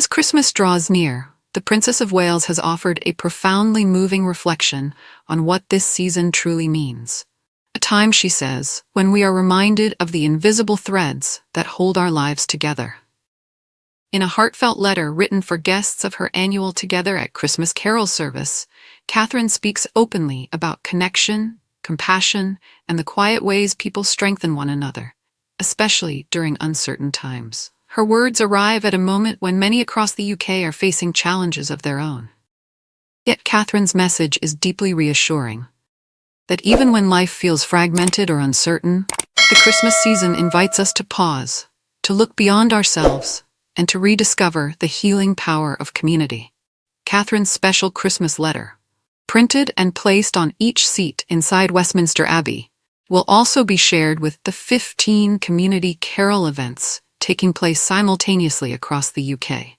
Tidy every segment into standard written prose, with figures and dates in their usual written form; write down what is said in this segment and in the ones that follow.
As Christmas draws near, the Princess of Wales has offered a profoundly moving reflection on what this season truly means. A time, she says, when we are reminded of the invisible threads that hold our lives together. In a heartfelt letter written for guests of her annual Together at Christmas Carol service, Catherine speaks openly about connection, compassion, and the quiet ways people strengthen one another, especially during uncertain times. Her words arrive at a moment when many across the UK are facing challenges of their own. Yet Catherine's message is deeply reassuring, that even when life feels fragmented or uncertain, the Christmas season invites us to pause, to look beyond ourselves, and to rediscover the healing power of community. Catherine's special Christmas letter, printed and placed on each seat inside Westminster Abbey, will also be shared with the 15 community carol events taking place simultaneously across the UK.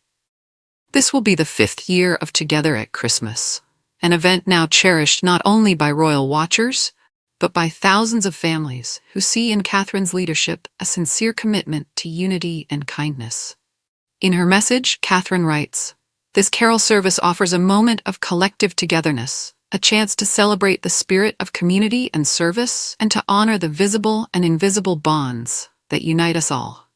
This will be the 5th year of Together at Christmas, an event now cherished not only by royal watchers, but by thousands of families who see in Catherine's leadership a sincere commitment to unity and kindness. In her message, Catherine writes, "This carol service offers a moment of collective togetherness, a chance to celebrate the spirit of community and service, and to honor the visible and invisible bonds that unite us all."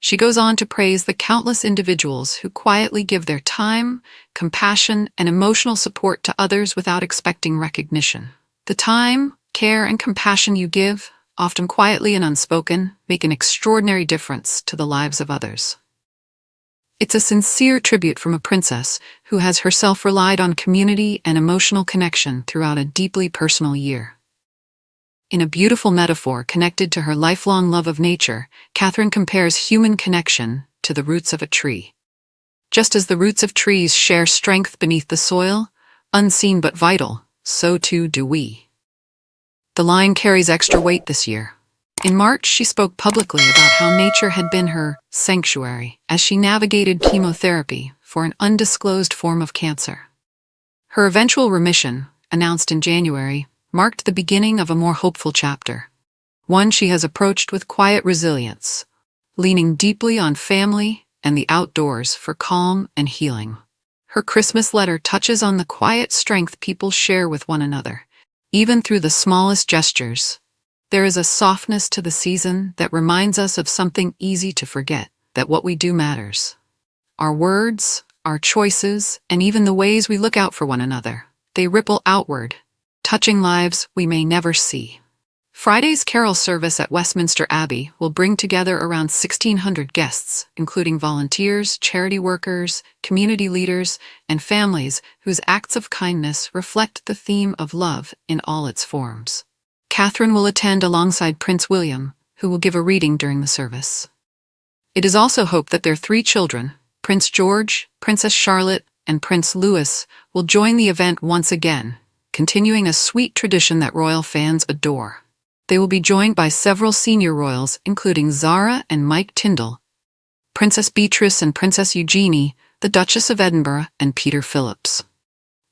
She goes on to praise the countless individuals who quietly give their time, compassion, and emotional support to others without expecting recognition. The time, care, and compassion you give, often quietly and unspoken, make an extraordinary difference to the lives of others. It's a sincere tribute from a princess who has herself relied on community and emotional connection throughout a deeply personal year. In a beautiful metaphor connected to her lifelong love of nature, Catherine compares human connection to the roots of a tree. Just as the roots of trees share strength beneath the soil, unseen but vital, so too do we. The line carries extra weight this year. In March, she spoke publicly about how nature had been her sanctuary as she navigated chemotherapy for an undisclosed form of cancer. Her eventual remission, announced in January, marked the beginning of a more hopeful chapter, one she has approached with quiet resilience, leaning deeply on family and the outdoors for calm and healing. Her Christmas letter touches on the quiet strength people share with one another, even through the smallest gestures. There is a softness to the season that reminds us of something easy to forget, that what we do matters. Our words, our choices, and even the ways we look out for one another, they ripple outward, touching lives we may never see. Friday's carol service at Westminster Abbey will bring together around 1,600 guests, including volunteers, charity workers, community leaders, and families whose acts of kindness reflect the theme of love in all its forms. Catherine will attend alongside Prince William, who will give a reading during the service. It is also hoped that their 3 children, Prince George, Princess Charlotte, and Prince Louis, will join the event once again, continuing a sweet tradition that royal fans adore. They will be joined by several senior royals, including Zara and Mike Tyndall, Princess Beatrice and Princess Eugenie, the Duchess of Edinburgh, and Peter Phillips.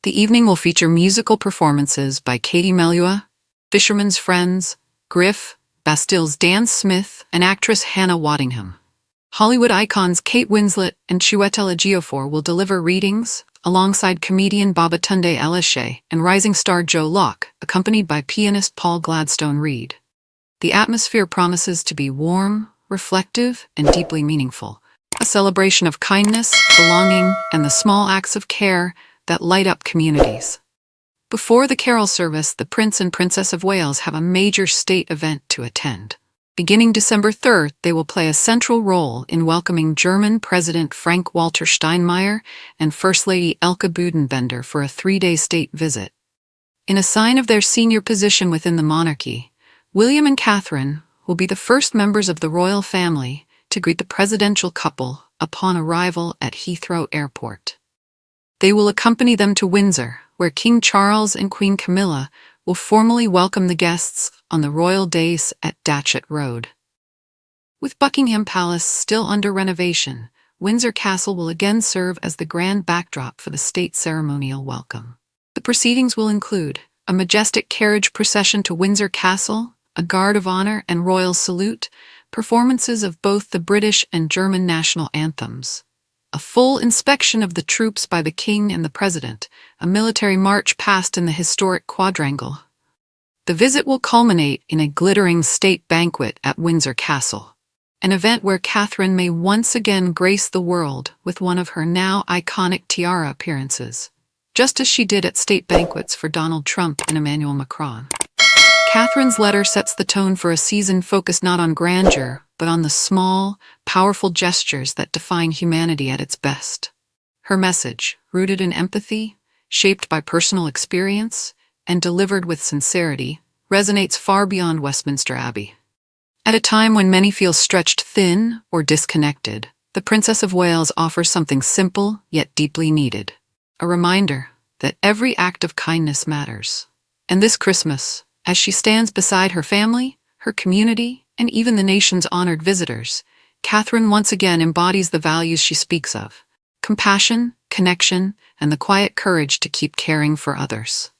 The evening will feature musical performances by Katie Melua, Fisherman's Friends, Griff, Bastille's Dan Smith, and actress Hannah Waddingham. Hollywood icons Kate Winslet and Chiwetel Ejiofor will deliver readings, alongside comedian Babatunde Elishe and rising star Joe Locke, accompanied by pianist Paul Gladstone Reed. The atmosphere promises to be warm, reflective, and deeply meaningful, a celebration of kindness, belonging, and the small acts of care that light up communities. Before the carol service, the Prince and Princess of Wales have a major state event to attend. Beginning December 3rd, they will play a central role in welcoming German President Frank-Walter Steinmeier and First Lady Elke Budenbender for a 3-day state visit. In a sign of their senior position within the monarchy, William and Catherine will be the first members of the royal family to greet the presidential couple upon arrival at Heathrow Airport. They will accompany them to Windsor, where King Charles and Queen Camilla will formally welcome the guests on the royal dais at Datchet Road. With Buckingham Palace still under renovation, Windsor Castle will again serve as the grand backdrop for the state ceremonial welcome. The proceedings will include a majestic carriage procession to Windsor Castle, a guard of honor and royal salute, performances of both the British and German national anthems, a full inspection of the troops by the king and the president, a military march past in the historic quadrangle. The visit will culminate in a glittering state banquet at Windsor Castle, an event where Catherine may once again grace the world with one of her now iconic tiara appearances, just as she did at state banquets for Donald Trump and Emmanuel Macron. Catherine's letter sets the tone for a season focused not on grandeur, but on the small, powerful gestures that define humanity at its best. Her message, rooted in empathy, shaped by personal experience, and delivered with sincerity, resonates far beyond Westminster Abbey. At a time when many feel stretched thin or disconnected, the Princess of Wales offers something simple yet deeply needed, a reminder that every act of kindness matters. And this Christmas, as she stands beside her family, her community, and even the nation's honored visitors, Catherine once again embodies the values she speaks of: compassion, connection, and the quiet courage to keep caring for others.